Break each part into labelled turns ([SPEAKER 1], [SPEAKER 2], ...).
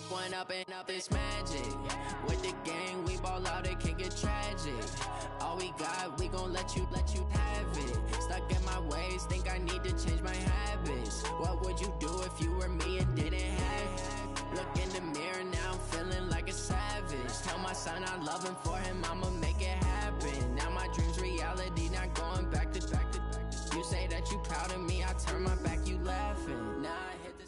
[SPEAKER 1] One up and up is magic. With the gang, we ball out, it can get tragic. All we got, we gon' let you have it. Stuck in my ways, think I need to change my habits. What would you do if you were me and didn't have it? Look in the mirror, now I'm feeling like a savage. Tell my son I love him, for him I'ma make it happen. Now my dream's reality, not going back to. You say that you proud of me, I turn my back, you laughing. Now I hit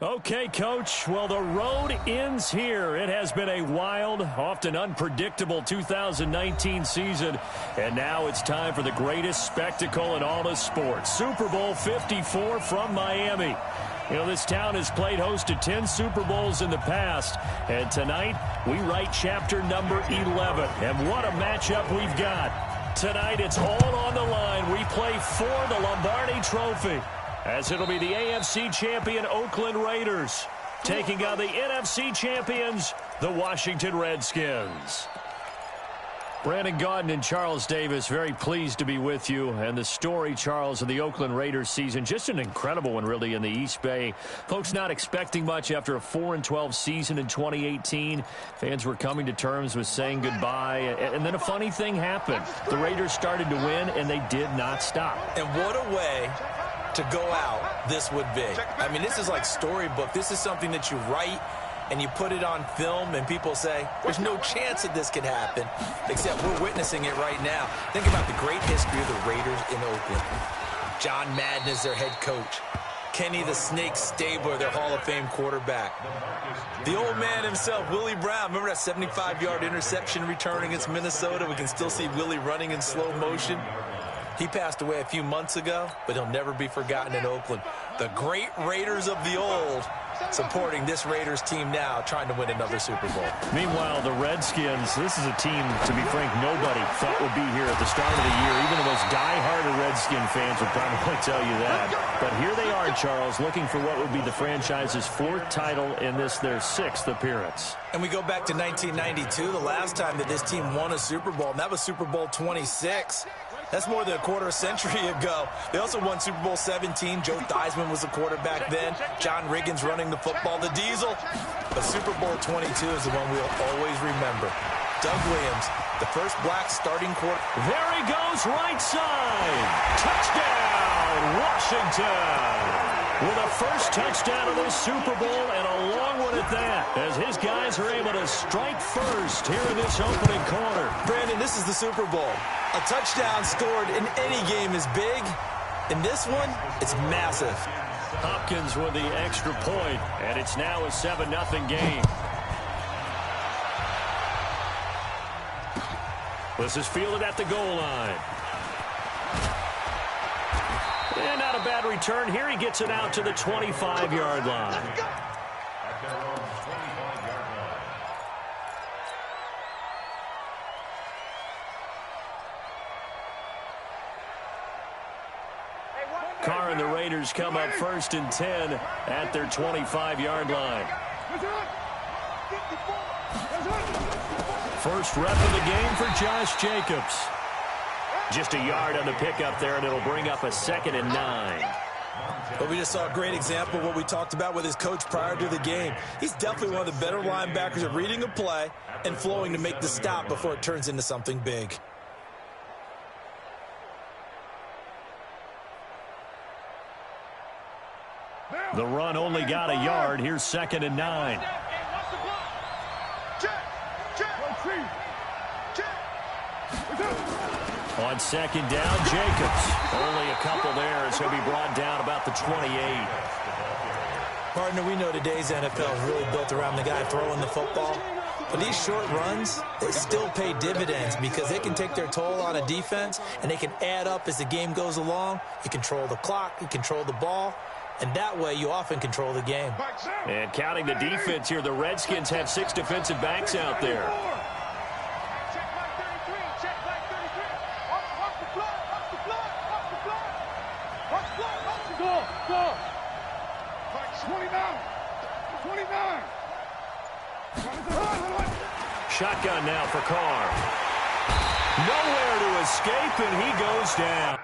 [SPEAKER 1] the...
[SPEAKER 2] Okay, Coach. Well, the road ends here. It has been a wild, often unpredictable 2019 season. And now it's time for the greatest spectacle in all of sports. Super Bowl 54 from Miami. You know, this town has played host to 10 Super Bowls in the past. And tonight, we write chapter number 11. And what a matchup we've got. Tonight, it's all on the line. We play for the Lombardi Trophy, as it'll be the AFC champion Oakland Raiders taking on the NFC champions, the Washington Redskins. Brandon Gaudin and Charles Davis, very pleased to be with you. And the story, Charles, of the Oakland Raiders season, just an incredible one, really, in the East Bay. Folks not expecting much after a 4-12 season in 2018. Fans were coming to terms with saying goodbye. And then a funny thing happened. The Raiders started to win, and they did not stop.
[SPEAKER 3] And what a way to go out this would be. I mean, this is like storybook. This is something that you write and you put it on film, and people say, there's no chance that this could happen, except we're witnessing it right now. Think about the great history of the Raiders in Oakland. John Madden is their head coach. Kenny the Snake Stabler, their Hall of Fame quarterback. The old man himself, Willie Brown. Remember that 75-yard interception return against Minnesota? We can still see Willie running in slow motion. He passed away a few months ago, but he'll never be forgotten in Oakland. The great Raiders of the old supporting this Raiders team now, trying to win another Super Bowl.
[SPEAKER 2] Meanwhile, the Redskins, this is a team, to be frank, nobody thought would be here at the start of the year. Even the most die-hard Redskin fans would probably tell you that. But here they are, Charles, looking for what would be the franchise's 4th title in this, their 6th appearance.
[SPEAKER 3] And we go back to 1992, the last time that this team won a Super Bowl, and that was Super Bowl 26. That's more than a quarter century ago. They also won Super Bowl 17. Joe Theismann was the quarterback then. John Riggins running the football, the Diesel. But Super Bowl 22 is the one we'll always remember. Doug Williams, the first black starting quarter.
[SPEAKER 2] There he goes, right side. Touchdown, Washington. With a first touchdown of this Super Bowl, and a long one at that, as his guys are able to strike first here in this opening quarter.
[SPEAKER 3] Brandon, this is the Super Bowl. A touchdown scored in any game is big. In this one, it's massive.
[SPEAKER 2] Hopkins with the extra point, and it's now a 7-0 game. This is fielded at the goal line. And not a bad return here. He gets it out to the 25-yard line. Carr and the Raiders come up 1st and 10 at their 25-yard line. First rep of the game for Josh Jacobs. Just a yard on the pickup there, and it'll bring up a 2nd and 9.
[SPEAKER 3] But we just saw a great example of what we talked about with his coach prior to the game. He's definitely one of the better linebackers at reading a play and flowing to make the stop before it turns into something big.
[SPEAKER 2] The run only got a yard. Here's 2nd and 9. On 2nd down, Jacobs. Only a couple there as he'll be brought down about the 28.
[SPEAKER 3] Partner, we know today's NFL is really built around the guy throwing the football. But these short runs, they still pay dividends because they can take their toll on a defense, and they can add up as the game goes along. You control the clock, you control the ball, and that way you often control the game.
[SPEAKER 2] And counting the defense here, the Redskins have 6 defensive backs out there. Shotgun now for Carr. Nowhere to escape, and he goes down.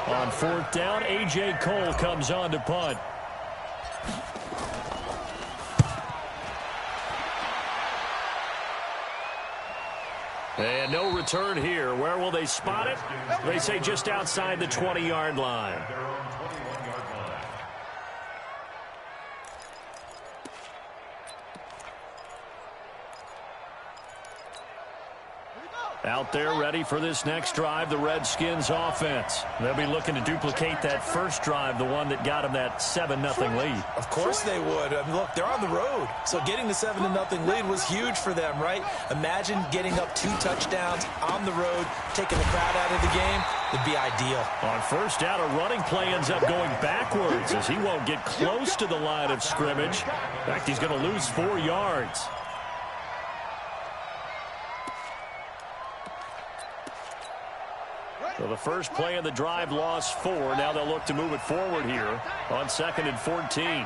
[SPEAKER 2] On fourth down, A.J. Cole comes on to punt. And no return here. Where will they spot it? They say just outside the 20-yard line. Out there ready for this next drive, the Redskins offense. They'll be looking to duplicate that first drive, the one that got them that 7-0 lead.
[SPEAKER 3] Of course they would. I mean, look, they're on the road. So getting the 7-0 lead was huge for them, right? Imagine getting up 2 touchdowns on the road, taking the crowd out of the game. Would be ideal.
[SPEAKER 2] On first down, a running play ends up going backwards as he won't get close to the line of scrimmage. In fact, he's going to lose 4 yards. So the first play of the drive lost 4. Now they'll look to move it forward here on 2nd and 14.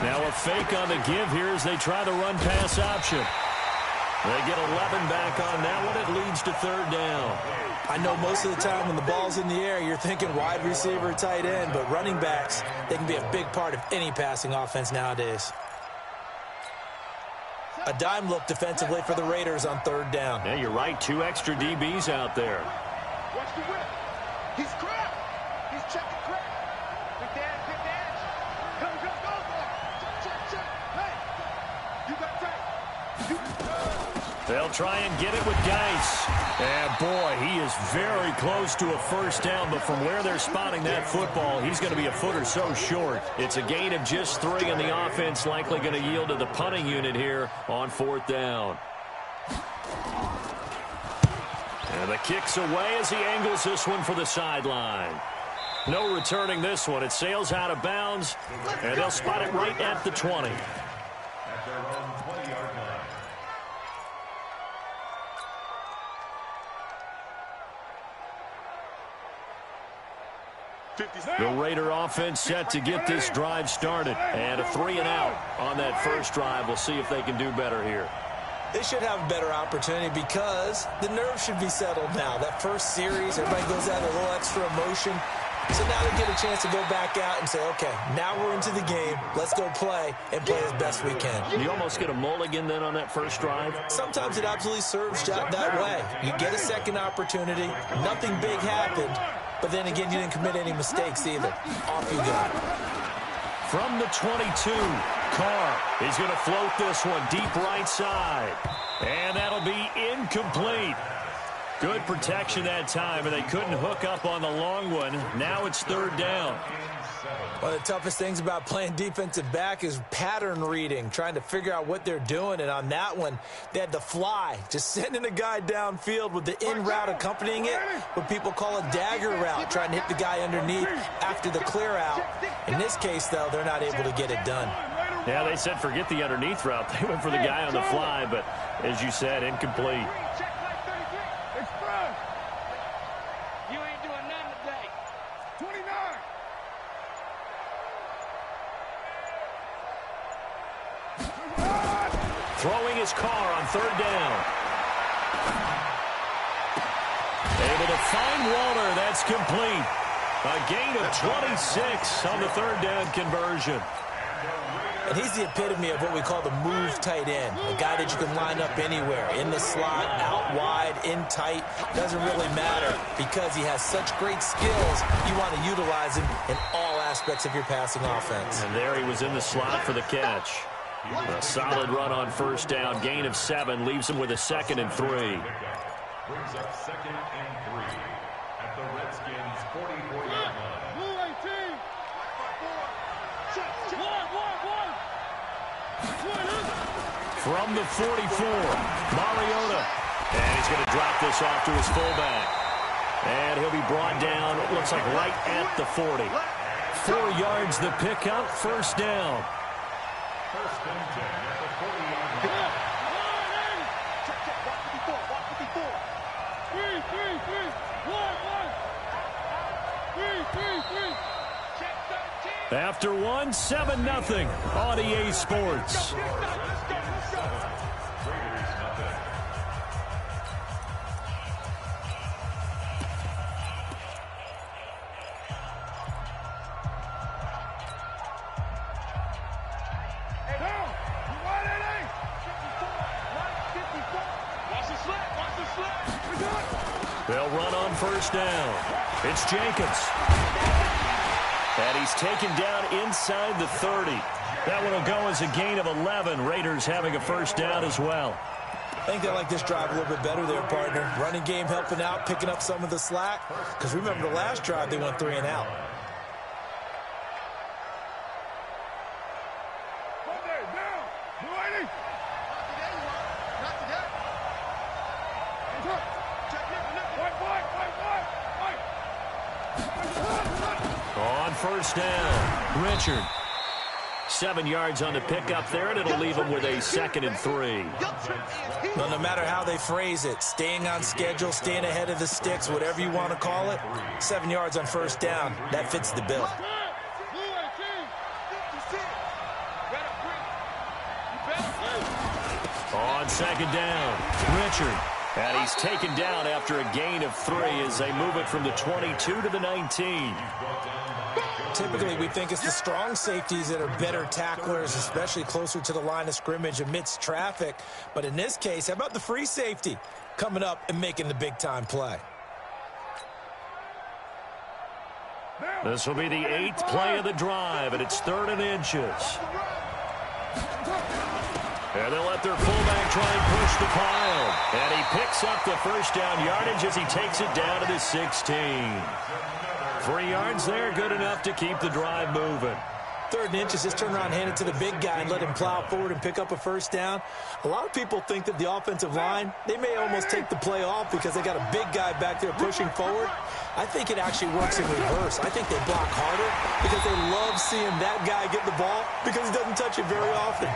[SPEAKER 2] Now a fake on the give here as they try the run-pass option. They get 11 back on that one. It leads to 3rd down.
[SPEAKER 3] I know most of the time when the ball's in the air, you're thinking wide receiver, tight end, but running backs, they can be a big part of any passing offense nowadays. A dime look defensively for the Raiders on 3rd down.
[SPEAKER 2] Yeah, you're right. 2 extra DBs out there.
[SPEAKER 4] Watch the whip. He's cracked. He's checking crack. Quick dash, quick dash. Go, go, go, go. Check. Hey, you got tight.
[SPEAKER 2] They'll try and get it with Geis. And, boy, he is very close to a first down, but from where they're spotting that football, he's going to be a foot or so short. It's a gain of just 3, and the offense likely going to yield to the punting unit here on 4th down. And the kick's away as he angles this one for the sideline. No returning this one. It sails out of bounds, and they'll spot it right at the 20. The Raider offense set to get this drive started. And a 3-and-out on that first drive. We'll see if they can do better here.
[SPEAKER 3] They should have a better opportunity because the nerves should be settled now. That first series, everybody goes out a little extra emotion. So now they get a chance to go back out and say, okay, now we're into the game. Let's go play and play as best we can.
[SPEAKER 2] You almost get a mulligan then on that first drive?
[SPEAKER 3] Sometimes it absolutely serves that way. You get a second opportunity. Nothing big happened. But then again, you didn't commit any mistakes either. Off you go.
[SPEAKER 2] From the 22, Carr is going to float this one deep right side. And that'll be incomplete. Good protection that time, and they couldn't hook up on the long one. Now it's 3rd down.
[SPEAKER 3] One of the toughest things about playing defensive back is pattern reading, trying to figure out what they're doing. And on that one, they had the fly, just sending a guy downfield with the in route accompanying it, what people call a dagger route, trying to hit the guy underneath after the clear out. In this case, though, they're not able to get it done.
[SPEAKER 2] Yeah, they said forget the underneath route. They went for the guy on the fly, but as you said, incomplete. Throwing his Carr on 3rd down. Able to find Walter. That's complete. A gain of 26 on the 3rd down conversion.
[SPEAKER 3] And he's the epitome of what we call the move tight end. A guy that you can line up anywhere. In the slot, out wide, in tight. Doesn't really matter because he has such great skills. You want to utilize him in all aspects of your passing offense.
[SPEAKER 2] And there he was in the slot for the catch. A solid run on first down. Gain of 7 leaves him with a 2nd and 3.
[SPEAKER 5] Brings up 2nd and 3 at the Redskins' 44-yard line.
[SPEAKER 2] From the 44, Mariota. And he's going to drop this off to his fullback. And he'll be brought down, looks like right at the 40. 4 yards the pickup, first down.
[SPEAKER 5] First and 10 at the 40-yard line.
[SPEAKER 2] After 1, 7-0 on EA Sports. They'll run on first down. It's Jenkins. And he's taken down inside the 30. That one will go as a gain of 11. Raiders having a first down as well.
[SPEAKER 3] I think they like this drive a little bit better there, partner. Running game helping out, picking up some of the slack. Because remember the last drive, they went 3 and out.
[SPEAKER 2] On first down, Richard. 7 yards on the pickup there, and it'll leave him with a 2nd and 3.
[SPEAKER 3] Well, no matter how they phrase it, staying on schedule, staying ahead of the sticks, whatever you want to call it, 7 yards on first down, that fits the bill.
[SPEAKER 2] On second down, Richard. And he's taken down after a gain of 3 as they move it from the 22 to the 19.
[SPEAKER 3] Typically, we think it's the strong safeties that are better tacklers, especially closer to the line of scrimmage amidst traffic. But in this case, how about the free safety coming up and making the big-time play?
[SPEAKER 2] This will be the 8th play of the drive, and it's 3rd and inches. And they'll let their fullback try and push the pile. And he picks up the first down yardage as he takes it down to the 16. 3 yards there, good enough to keep the drive moving.
[SPEAKER 3] 3rd and inches, just turn around, hand it to the big guy and let him plow forward and pick up a first down. A lot of people think that the offensive line, they may almost take the play off because they got a big guy back there pushing forward. I think it actually works in reverse. I think they block harder because they love seeing that guy get the ball because he doesn't touch it very often.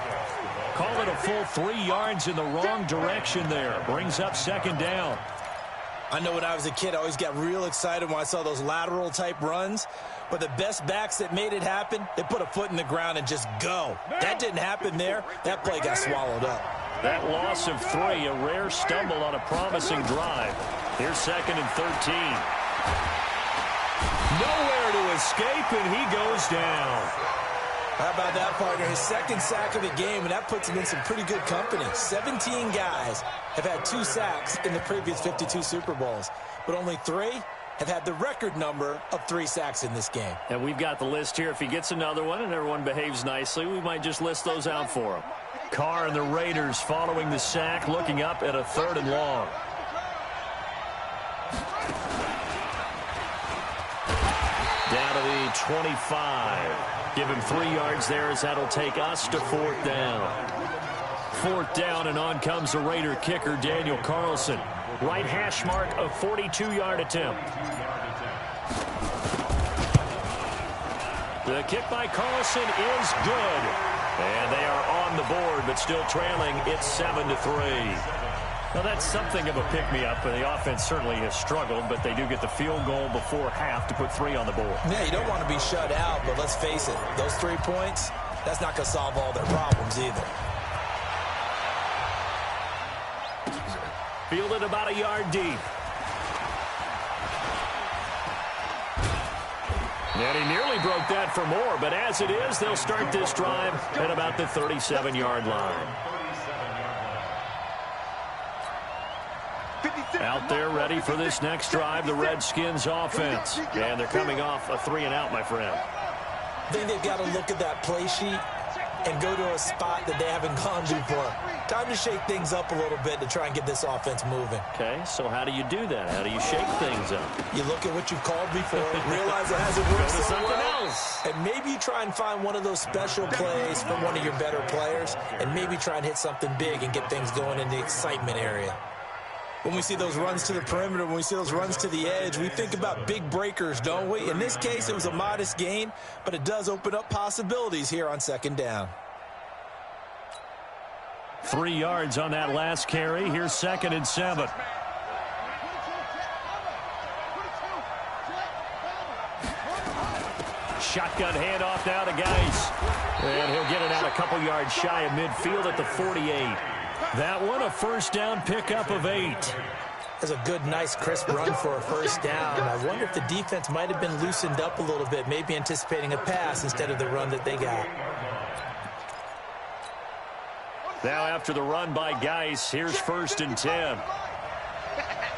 [SPEAKER 2] Call it a full 3 yards in the wrong direction there. Brings up 2nd down.
[SPEAKER 3] I know when I was a kid, I always got real excited when I saw those lateral-type runs. But the best backs that made it happen, they put a foot in the ground and just go. That didn't happen there. That play got swallowed up.
[SPEAKER 2] That loss of 3, a rare stumble on a promising drive. Here's 2nd and 13. Nowhere to escape, and he goes down.
[SPEAKER 3] How about that, partner? His 2nd sack of the game, and that puts him in some pretty good company. 17 guys have had 2 sacks in the previous 52 Super Bowls, but only 3 have had the record number of 3 sacks in this game.
[SPEAKER 2] And we've got the list here. If he gets another one and everyone behaves nicely, we might just list those out for him. Carr and the Raiders following the sack, looking up at a 3rd and long. Down to the 25. Give him 3 yards there as that'll take us to 4th down. 4th down, and on comes the Raider kicker, Daniel Carlson. Right hash mark, a 42-yard attempt. The kick by Carlson is good. And they are on the board, but still trailing. It's 7-3. Now, that's something of a pick-me-up, and the offense certainly has struggled, but they do get the field goal before half to put 3 on the board.
[SPEAKER 3] Yeah, you don't want to be shut out, but let's face it, those 3 points, that's not going to solve all their problems either.
[SPEAKER 2] Fielded about a yard deep. And he nearly broke that for more, but as it is, they'll start this drive at about the 37-yard line. Out there ready for this next drive, the Redskins offense. And they're coming off a 3-and-out, my friend.
[SPEAKER 3] I think they've got to look at that play sheet and go to a spot that they haven't gone before. Time to shake things up a little bit to try and get this offense moving.
[SPEAKER 2] Okay, so how do you do that? How do you shake things up?
[SPEAKER 3] You look at what you've called before, realize it hasn't worked
[SPEAKER 2] Go to
[SPEAKER 3] so
[SPEAKER 2] something
[SPEAKER 3] well,
[SPEAKER 2] else.
[SPEAKER 3] and maybe you try and find one of those special plays from one of your better players, and maybe try and hit something big and get things going in the excitement area. When we see those runs to the perimeter, when we see those runs to the edge, we think about big breakers, don't we? In this case, it was a modest gain, but it does open up possibilities here on second down.
[SPEAKER 2] 3 yards on that last carry. Here's 2nd and 7. Shotgun handoff now to Geis. And he'll get it out a couple yards shy of midfield at the 48. That one, a first down pickup of 8.
[SPEAKER 3] That's a good, nice, crisp run for a first down. I wonder if the defense might have been loosened up a little bit, maybe anticipating a pass instead of the run that they got.
[SPEAKER 2] Now after the run by Geis, here's 1st and 10.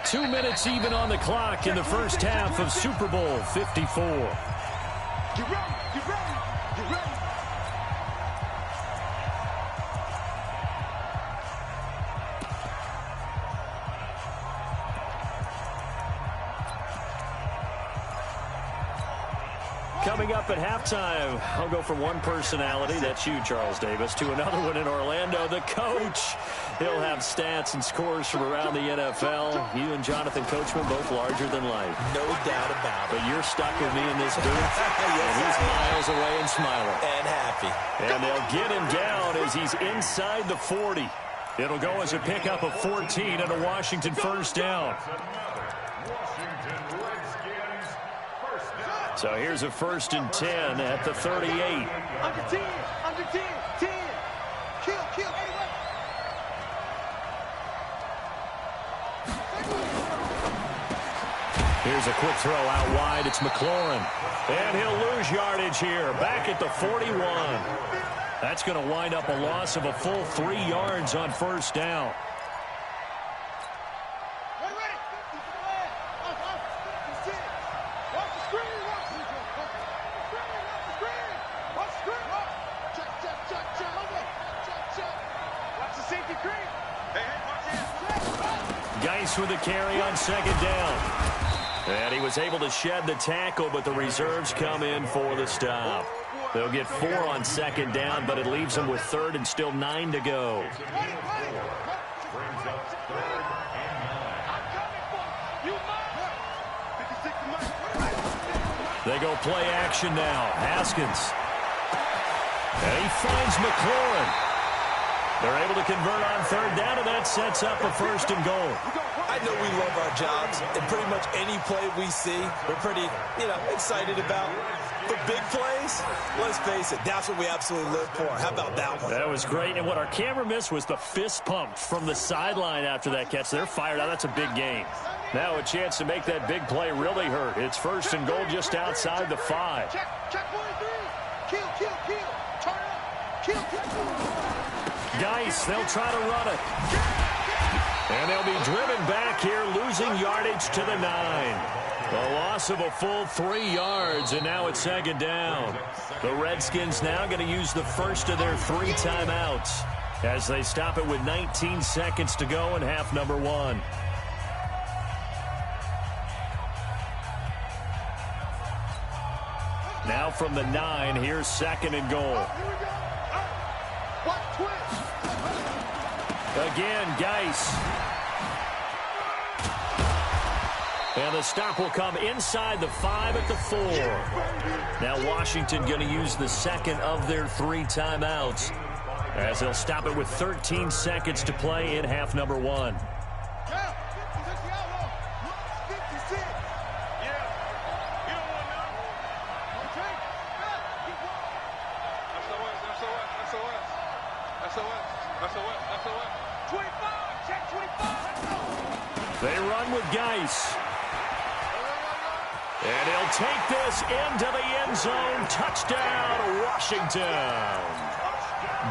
[SPEAKER 2] 2 minutes even on the clock in the first half of Super Bowl 54.
[SPEAKER 4] Get ready, get ready, get ready.
[SPEAKER 2] Coming up at halftime, I'll go from one personality, that's you, Charles Davis, to another one in Orlando, the coach. He'll have stats and scores from around the NFL. You and Jonathan Coachman, both larger than life.
[SPEAKER 3] No doubt about it.
[SPEAKER 2] But you're stuck with me in this booth, and he's miles away and smiling.
[SPEAKER 3] And happy.
[SPEAKER 2] And they'll get him down as he's inside the 40. It'll go as a pickup of 14 and a Washington first down. So here's a 1st and 10 at the 38.
[SPEAKER 4] Under 10, under 10, 10. Kill, anyway.
[SPEAKER 2] Here's a quick throw out wide. It's McLaurin. And he'll lose yardage here. Back at the 41. That's going to wind up a loss of a full 3 yards on first down. Geis with a carry on 2nd down. And he was able to shed the tackle, but the reserves come in for the stop. They'll get 4 on 2nd down, but it leaves them with 3rd and still 9 to go. They go play action now. Haskins. And he finds McLaurin. They're able to convert on 3rd down, and that sets up a 1st and goal.
[SPEAKER 3] I know we love our jobs, and pretty much any play we see, we're pretty, excited about. For big plays, let's face it, that's what we absolutely live for. How about that one?
[SPEAKER 2] That was great, and what our camera missed was the fist pump from the sideline after that catch. They're fired out. That's a big gain. Now a chance to make that big play really hurt. It's 1st and goal just outside the 5.
[SPEAKER 4] Check 1, 3. Kill. Turn up. Kill.
[SPEAKER 2] Geis, they'll try to run it. And they'll be driven back here, losing yardage to the 9. A loss of a full 3 yards, and now it's 2nd down. The Redskins now going to use the first of their 3 timeouts as they stop it with 19 seconds to go in half number 1. Now from the 9, here's 2nd and goal. Again, Geis. And the stop will come inside the 5 at the 4. Now Washington going to use the 2nd of their 3 timeouts as they'll stop it with 13 seconds to play in half number 1. They run with Geis. And he'll take this into the end zone. Touchdown, Washington.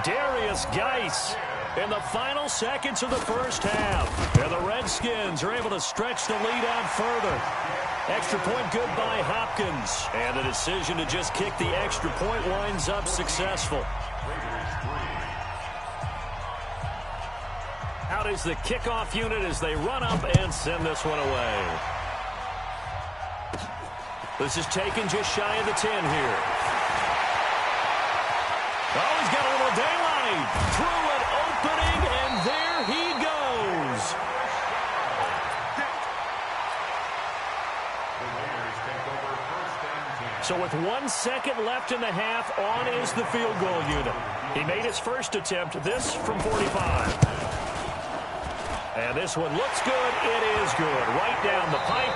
[SPEAKER 2] Darius Geis in the final seconds of the first half. And the Redskins are able to stretch the lead out further. Extra point good by Hopkins. And the decision to just kick the extra point winds up successful. Out is the kickoff unit as they run up and send this one away. This is taken just shy of the 10 here. Oh, he's got a little daylight. Through an opening, and there he goes. So with 1 second left in the half, on is the field goal unit. He made his first attempt, this from 45. And this one looks good. It is good. Right down the pipe.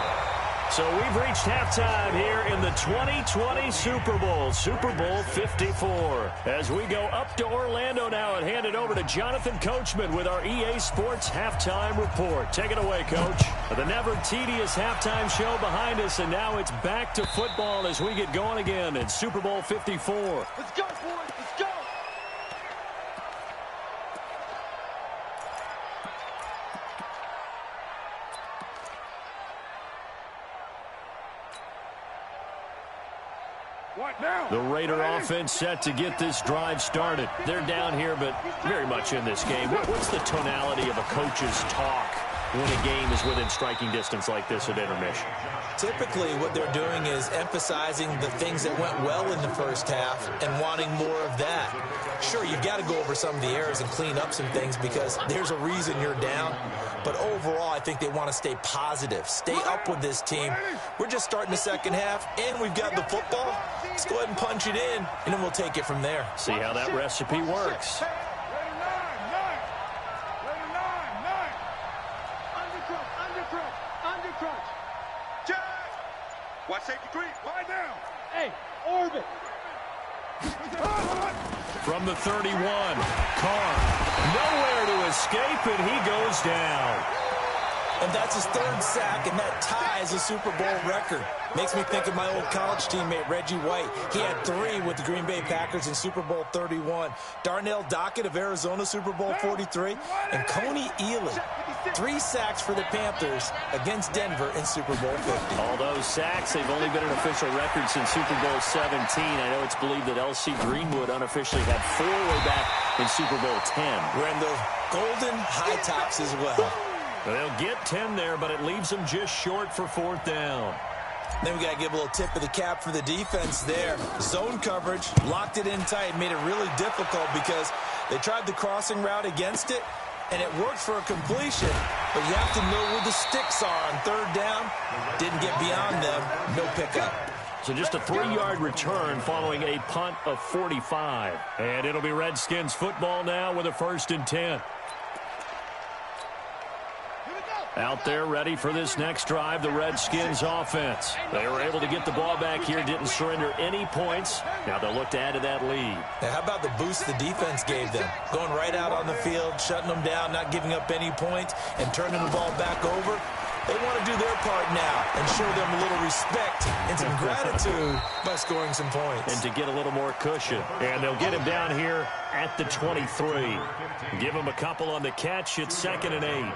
[SPEAKER 2] So we've reached halftime here in the 2020 Super Bowl, Super Bowl 54. As we go up to Orlando now and hand it over to Jonathan Coachman with our EA Sports Halftime Report. Take it away, Coach. The never tedious halftime show behind us, and now it's back to football as we get going again in Super Bowl 54.
[SPEAKER 4] Let's go, boys. Let's go.
[SPEAKER 2] The Raider offense set to get this drive started. They're down here, but very much in this game. What's the tonality of a coach's talk when a game is within striking distance like this at intermission?
[SPEAKER 3] Typically, what they're doing is emphasizing the things that went well in the first half and wanting more of that. Sure, you've got to go over some of the errors and clean up some things because there's a reason you're down. But overall, I think they want to stay positive, stay up with this team. We're just starting the second half, and we've got the football. Let's go ahead and punch it in, and then we'll take it from there.
[SPEAKER 2] See how that recipe works.
[SPEAKER 4] Watch safety green. Wide down.
[SPEAKER 6] Hey, orbit.
[SPEAKER 2] From the 31, Carr. Nowhere to escape, and he goes down.
[SPEAKER 3] And that's his third sack, and that ties a Super Bowl record. Makes me think of my old college teammate, Reggie White. He had 3 with the Green Bay Packers in Super Bowl 31. Darnell Dockett of Arizona, Super Bowl 43. And Coney Ealy, 3 sacks for the Panthers against Denver in Super Bowl 50.
[SPEAKER 2] All those sacks, they've only been an official record since Super Bowl 17. I know it's believed that L.C. Greenwood unofficially had 4 way back in Super Bowl 10.
[SPEAKER 3] We're in those golden high tops as well.
[SPEAKER 2] They'll get 10 there, but it leaves them just short for 4th down.
[SPEAKER 3] Then we got to give a little tip of the cap for the defense there. Zone coverage, locked it in tight, made it really difficult because they tried the crossing route against it, and it worked for a completion. But you have to know where the sticks are on 3rd down. Didn't get beyond them. No pickup.
[SPEAKER 2] So just a 3-yard return following a punt of 45. And it'll be Redskins football now with a 1st and 10. Out there ready for this next drive, the Redskins offense. They were able to get the ball back here, didn't surrender any points. Now they'll look to add to that lead.
[SPEAKER 3] Now, how about the boost the defense gave them? Going right out on the field, shutting them down, not giving up any points, and turning the ball back over. They want to do their part now and show them a little respect and some gratitude by scoring some points.
[SPEAKER 2] And to get a little more cushion. And they'll get him down here at the 23. Give him a couple on the catch. It's 2nd and 8.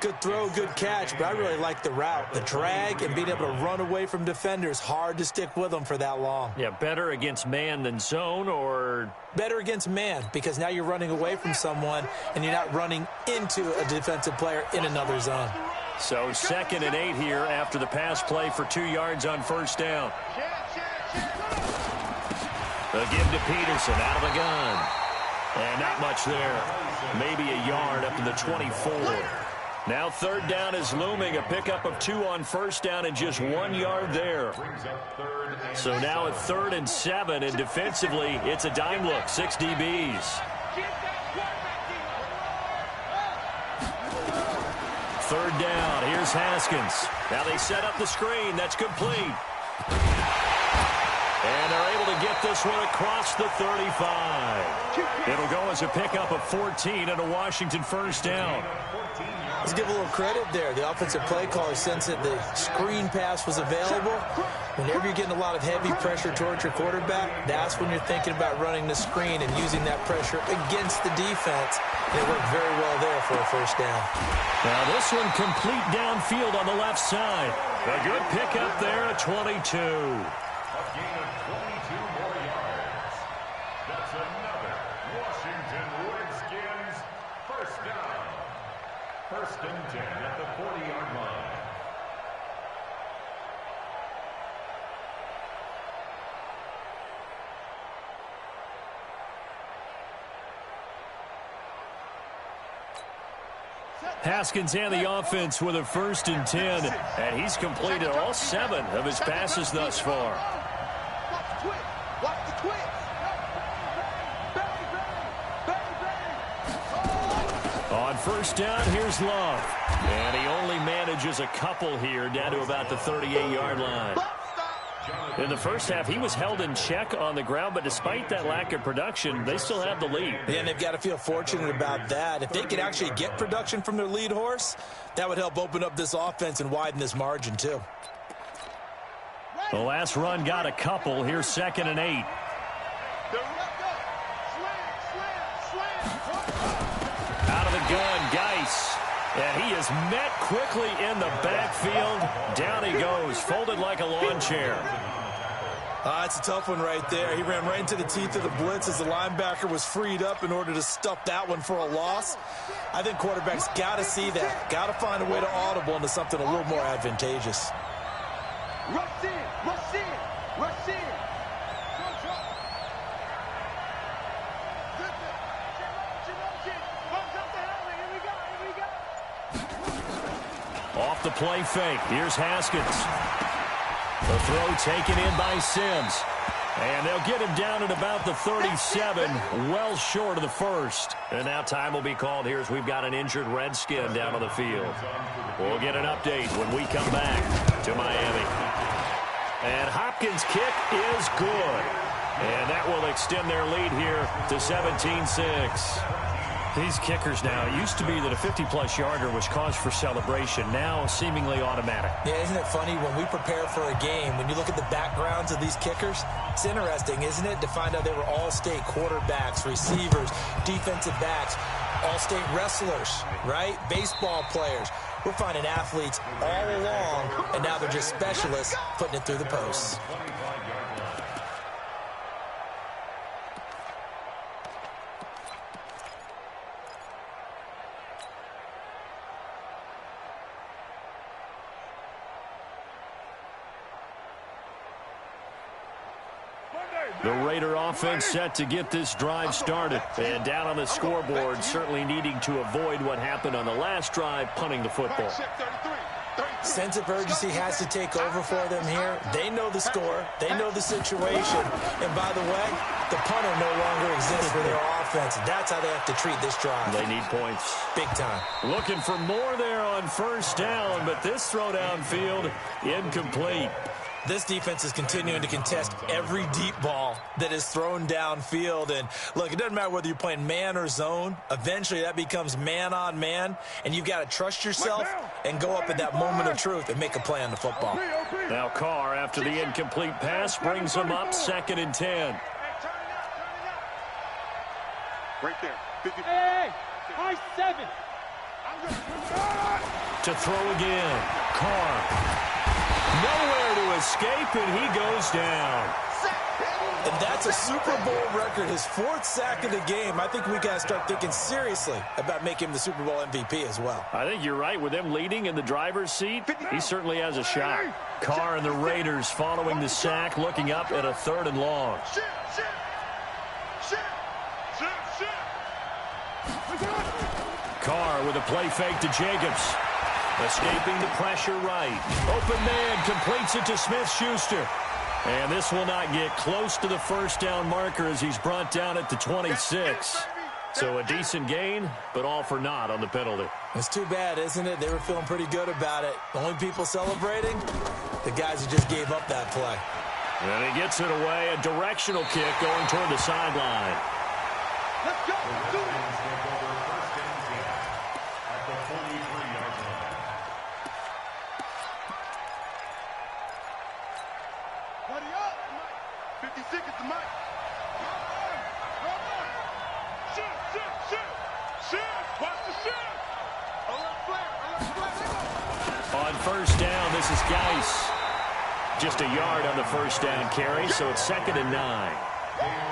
[SPEAKER 3] Good throw, good catch, but I really like the route. The drag and being able to run away from defenders, hard to stick with them for that long.
[SPEAKER 2] Yeah, better against man than zone, or?
[SPEAKER 3] Better against man, because now you're running away from someone and you're not running into a defensive player in another zone.
[SPEAKER 2] So 2nd and 8 here after the pass play for 2 yards on 1st down. They'll give to Peterson out of the gun. And not much there. Maybe a yard up to the 24. Now 3rd down is looming. A pickup of 2 on 1st down and just 1 yard there. So now at 3rd and 7, and defensively, it's a dime look. 6 DBs. 3rd down. Here's Haskins. Now they set up the screen. That's complete. And they're able to get this one across the 35. It'll go as a pickup of 14 and a Washington first down.
[SPEAKER 3] Let's give a little credit there. The offensive play caller sensed that the screen pass was available. Whenever you're getting a lot of heavy pressure towards your quarterback, that's when you're thinking about running the screen and using that pressure against the defense. And it worked very well there for a first down.
[SPEAKER 2] Now this one complete downfield on the left side. A good pickup there at 22.
[SPEAKER 5] A gain of 22 more yards. That's another Washington Redskins first down. First and 10 at the 40-yard line.
[SPEAKER 2] Haskins and the offense with a first and 10, and he's completed all 7 of his passes thus far.
[SPEAKER 4] Watch the twist.
[SPEAKER 2] On first down, here's Love. And he only manages a couple here, down to about the 38-yard line. In the first half, he was held in check on the ground, but despite that lack of production, they still have the lead.
[SPEAKER 3] Yeah, and they've got to feel fortunate about that. If they could actually get production from their lead horse, that would help open up this offense and widen this margin, too.
[SPEAKER 2] The last run got a couple. Here's 2nd and 8. Out of the gun, Geis. And he is met quickly in the backfield. Down he goes, folded like a lawn chair.
[SPEAKER 3] It's a tough one right there. He ran right into the teeth of the blitz as the linebacker was freed up in order to stuff that one for a loss. I think quarterbacks got to see that. Got to find a way to audible into something a little more advantageous.
[SPEAKER 4] Rush in, rush in, rush in.
[SPEAKER 2] Off the play fake. Here's Haskins. The throw taken in by Sims. And they'll get him down at about the 37, well short of the first. And now time will be called here as we've got an injured Redskin down on the field. We'll get an update when we come back to Miami. And Hopkins' kick is good. And that will extend their lead here to 17-6. These kickers now, it used to be that a 50-plus yarder was cause for celebration. Now, seemingly automatic.
[SPEAKER 3] Yeah, isn't it funny when we prepare for a game, when you look at the backgrounds of these kickers, it's interesting, isn't it, to find out they were all-state quarterbacks, receivers, defensive backs, all-state wrestlers, right? Baseball players. We're finding athletes all along, and now they're just specialists putting it through the posts.
[SPEAKER 2] The Raider offense set to get this drive started. And down on the scoreboard, certainly needing to avoid what happened on the last drive, punting the football.
[SPEAKER 3] Sense of urgency has to take over for them here. They know the score. They know the situation. And by the way, the punter no longer exists for their offense. That's how they have to treat this drive.
[SPEAKER 2] They need points.
[SPEAKER 3] Big time.
[SPEAKER 2] Looking for more there on first down, but this throw downfield, incomplete.
[SPEAKER 3] This defense is continuing to contest every deep ball that is thrown downfield. And, look, it doesn't matter whether you're playing man or zone. Eventually, that becomes man-on-man, and you've got to trust yourself and go up at that moment of truth and make a play on the football.
[SPEAKER 2] Now Carr, after the incomplete pass, brings him up 2nd and 10.
[SPEAKER 4] Right there.
[SPEAKER 6] Hey, high 7.
[SPEAKER 2] To throw again. Carr. Nowhere to escape, and he goes down.
[SPEAKER 3] And that's a Super Bowl record, his 4th sack of the game. I think we got to start thinking seriously about making him the Super Bowl MVP as well.
[SPEAKER 2] I think you're right. With them leading in the driver's seat, he certainly has a shot. Carr and the Raiders following the sack, looking up at a 3rd and long. Carr with a play fake to Jacobs. Escaping the pressure right. Open man completes it to Smith-Schuster. And this will not get close to the first down marker as he's brought down at the 26. So a decent gain, but all for naught on the penalty.
[SPEAKER 3] It's too bad, isn't it? They were feeling pretty good about it. The only people celebrating, the guys who just gave up that play.
[SPEAKER 2] And he gets it away. A directional kick going toward the sideline.
[SPEAKER 4] Let's go. Let's do it.
[SPEAKER 5] Take over first and 10 at the 43-yard line.
[SPEAKER 4] Buddy up. 56 is the mic. Shoot, shoot, shoot. Shoot. Watch the shoot. Alert flare. Alert flare.
[SPEAKER 2] On first down, this is Geis. Just a yard on the first down carry, so it's 2nd and 9.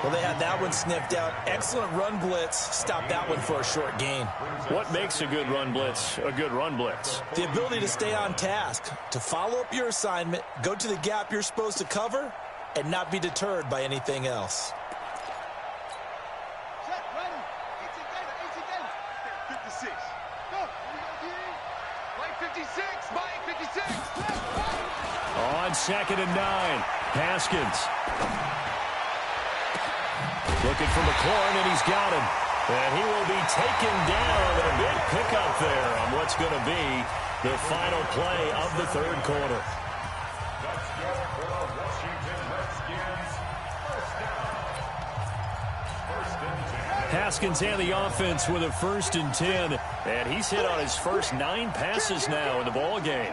[SPEAKER 3] Well, they had that one sniffed out. Excellent run blitz. Stop that one for a short gain.
[SPEAKER 2] What makes a good run blitz a good run blitz?
[SPEAKER 3] The ability to stay on task, to follow up your assignment, go to the gap you're supposed to cover, and not be deterred by anything else.
[SPEAKER 4] Check, ready. 56. Go. Mike 56. Mike 56.
[SPEAKER 2] On 2nd and 9, Haskins. Looking for McLaurin, and he's got him. And he will be taken down, and a big pickup there on what's going to be the final play of the third quarter.
[SPEAKER 5] That's good for the Washington Redskins. First down. First and 10.
[SPEAKER 2] Haskins and the offense with a 1st and 10, and he's hit on his first 9 passes now in the ball game.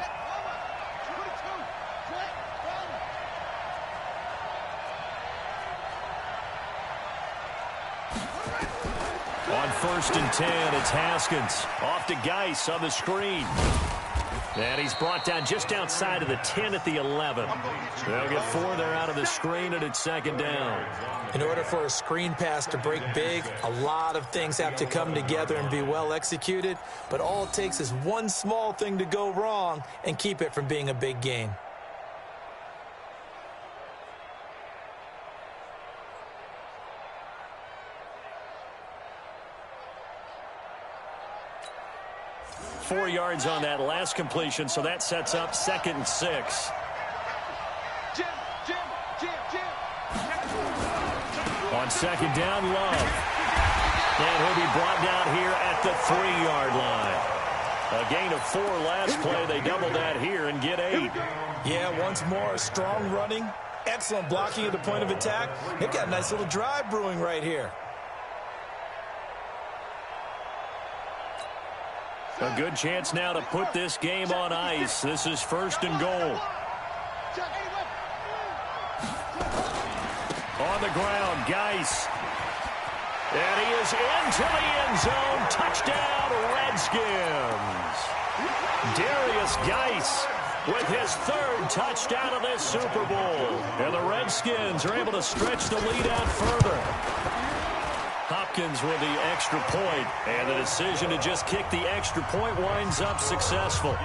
[SPEAKER 2] On 1st and 10, it's Haskins. Off to Geis on the screen. And he's brought down just outside of the 10 at the 11. They'll get 4 there out of the screen, and it's 2nd down.
[SPEAKER 3] In order for a screen pass to break big, a lot of things have to come together and be well executed. But all it takes is one small thing to go wrong and keep it from being a big gain.
[SPEAKER 2] Four yards on that last completion, so that sets up 2nd and 6.
[SPEAKER 4] Jim.
[SPEAKER 2] On 2nd down, Love. And he'll be brought down here at the 3-yard line. A gain of 4 last play. They double that here and get 8.
[SPEAKER 3] Yeah, once more, strong running, excellent blocking at the point of attack. They've got a nice little drive brewing right here.
[SPEAKER 2] A good chance now to put this game on ice. This is 1st and goal. On the ground, Geis. And he is into the end zone. Touchdown, Redskins. Darius Geis with his 3rd touchdown of this Super Bowl. And the Redskins are able to stretch the lead out further. Hopkins with the extra point, and the decision to just kick the extra point winds up successful.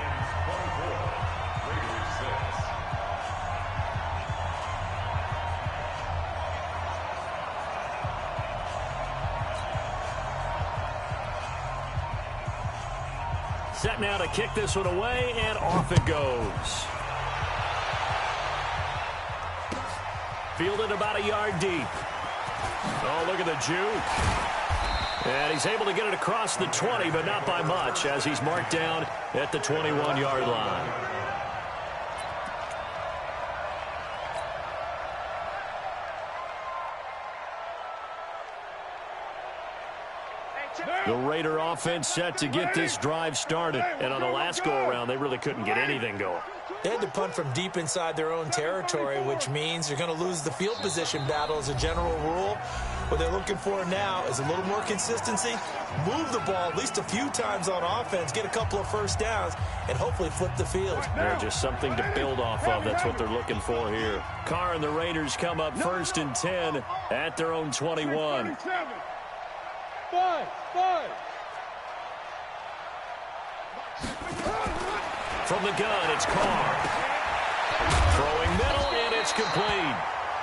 [SPEAKER 2] Set now to kick this one away, and off it goes. Fielded about a yard deep. Oh, look at the juke. And he's able to get it across the 20, but not by much, as he's marked down at the 21-yard line. The Raider offense set to get this drive started. And on the last go-around, they really couldn't get anything going.
[SPEAKER 3] They had to punt from deep inside their own territory, which means you're going to lose the field position battle as a general rule. What they're looking for now is a little more consistency, move the ball at least a few times on offense, get a couple of first downs, and hopefully flip the field.
[SPEAKER 2] They're just something to build off of. That's what they're looking for here. Carr and the Raiders come up 1st and 10 at their own 21.
[SPEAKER 6] 5.
[SPEAKER 2] From the gun, it's Carr. Throwing middle, and it's complete.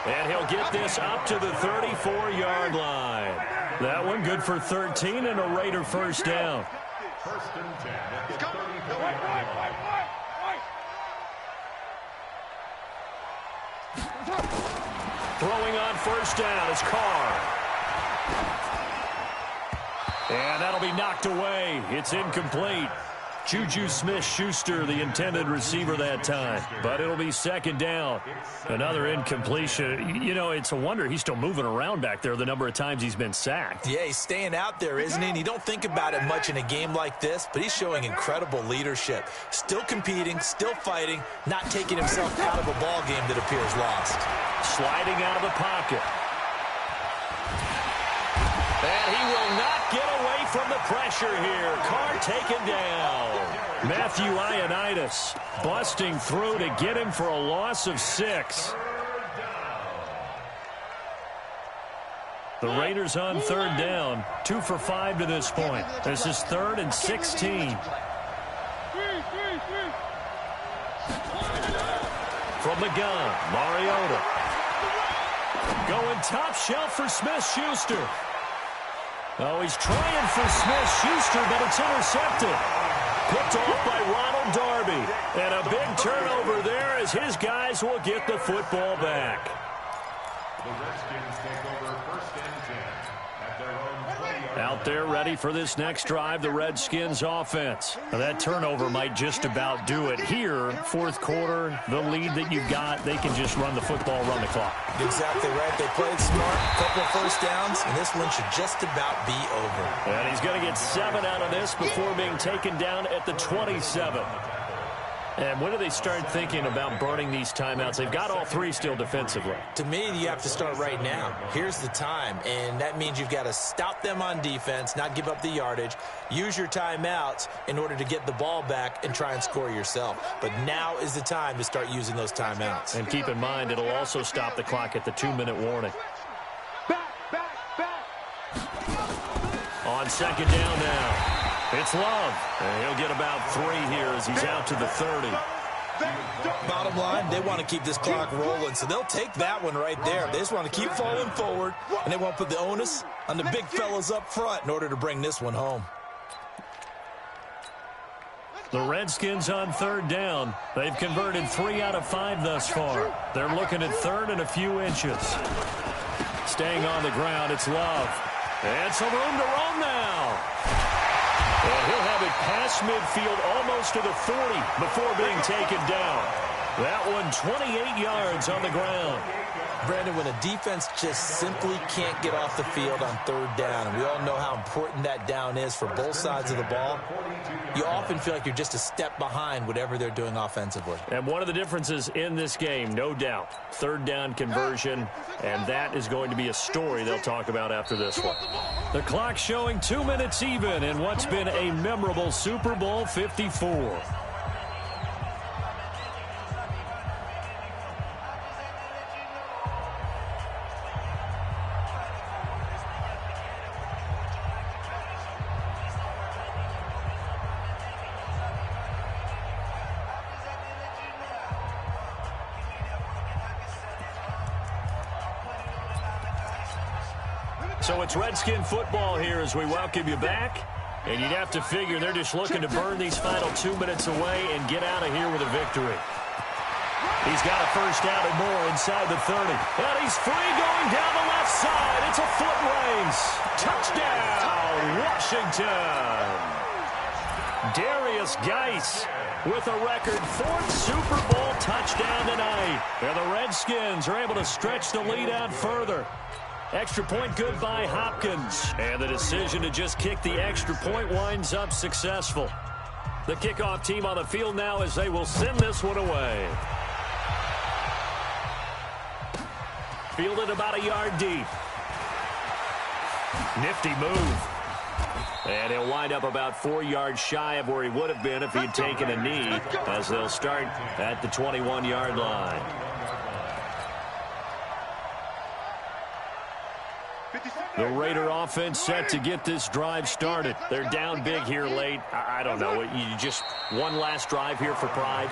[SPEAKER 2] And he'll get this up to the 34-yard line. That one good for 13 and a Raider first down.
[SPEAKER 5] 1st and 10 at the 34-yard line.
[SPEAKER 2] Throwing on first down is Carr. And that'll be knocked away. It's incomplete. Juju Smith-Schuster, the intended receiver that time. But it'll be second down. Another incompletion. You know, it's a wonder he's still moving around back there the number of times he's been sacked.
[SPEAKER 3] Yeah, he's staying out there, isn't he? And you don't think about it much in a game like this, but he's showing incredible leadership. Still competing, still fighting, not taking himself out of a ball game that appears lost.
[SPEAKER 2] Sliding out of the pocket. And he will not get away from the pressure here. Carr taken down. Matthew Ioannidis busting through to get him for a loss of 6. The Raiders on third down. 2 for 5 to this point. This is 3rd and 16. From the gun, Mariota. Going top shelf for Smith-Schuster. Oh, he's trying for Smith-Schuster, but it's intercepted. Picked off by Ronald Darby. And a big turnover there as his guys will get the football back.
[SPEAKER 5] The Redskins take over 1st and 10 at their own 20-yard
[SPEAKER 2] Out there ready for this next drive, the Redskins offense. Now that turnover might just about do it here. 4th quarter, the lead that you've got, they can just run the football, run the clock.
[SPEAKER 3] Exactly right. They played smart, couple of first downs, and this one should just about be over.
[SPEAKER 2] And he's going to get 7 out of this before being taken down at the 27. And when do they start thinking about burning these timeouts? They've got all 3 still defensively.
[SPEAKER 3] To me, you have to start right now. Here's the time, and that means you've got to stop them on defense, not give up the yardage, use your timeouts in order to get the ball back and try and score yourself. But now is the time to start using those timeouts.
[SPEAKER 2] And keep in mind, it'll also stop the clock at the 2-minute warning. On second down now. It's Love, and he'll get about 3 here as he's out to the 30.
[SPEAKER 3] Bottom line, they want to keep this clock rolling, so they'll take that one right there. They just want to keep falling forward, and they want to put the onus on the big fellas up front in order to bring this one home.
[SPEAKER 2] The Redskins on third down. They've converted 3 out of 5 thus far. They're looking at 3rd and a few inches. Staying on the ground, it's Love. And some room to roam now. And he'll have it past midfield almost to the 40 before being taken down. That one 28 yards on the ground.
[SPEAKER 3] Brandon, when a defense just simply can't get off the field on 3rd down, and we all know how important that down is for both sides of the ball, you often feel like you're just a step behind whatever they're doing offensively.
[SPEAKER 2] And one of the differences in this game, no doubt, 3rd down conversion, and that is going to be a story they'll talk about after this one. The clock showing 2 minutes even in what's been a memorable Super Bowl 54. So it's Redskin football here as we welcome you back. And you'd have to figure they're just looking to burn these final 2 minutes away and get out of here with a victory. He's got a first down and more inside the 30. And he's free going down the left side. It's a foot race. Touchdown, Washington. Darius Geis with a record 4th Super Bowl touchdown tonight. And the Redskins are able to stretch the lead out further. Extra point good by Hopkins. And the decision to just kick the extra point winds up successful. The kickoff team on the field now as they will send this one away. Fielded about a yard deep. Nifty move. And he'll wind up about 4 yards shy of where he would have been if he'd taken a knee, as they'll start at the 21-yard line. The Raider offense set to get this drive started. They're down big here late. I don't know. You just one last drive here for pride?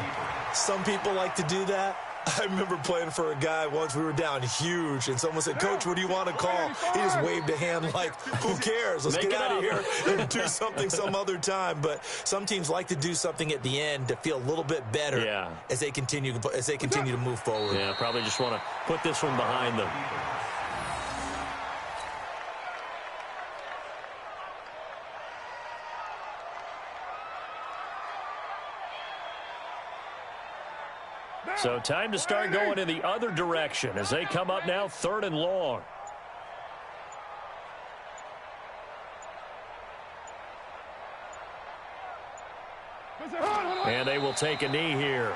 [SPEAKER 3] Some people like to do that. I remember playing for a guy once. We were down huge, and someone said, "Coach, what do you want to call?" He just waved a hand like, "Who cares? Let's get out of here and do something some other time." But some teams like to do something at the end to feel a little bit better as they continue to move forward.
[SPEAKER 2] Yeah, probably just want to put this one behind them. So time to start going in the other direction as they come up now 3rd and long. And they will take a knee here.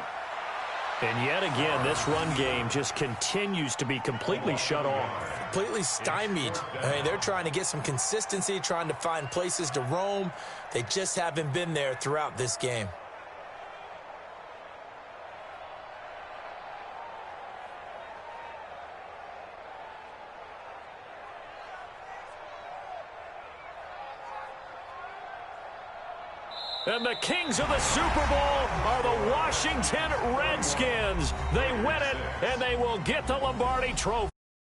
[SPEAKER 2] And yet again, this run game just continues to be completely shut off.
[SPEAKER 3] Completely stymied. I mean, they're trying to get some consistency, trying to find places to roam. They just haven't been there throughout this game.
[SPEAKER 2] And the kings of the Super Bowl are the Washington Redskins. They win it, and they will get the Lombardi Trophy.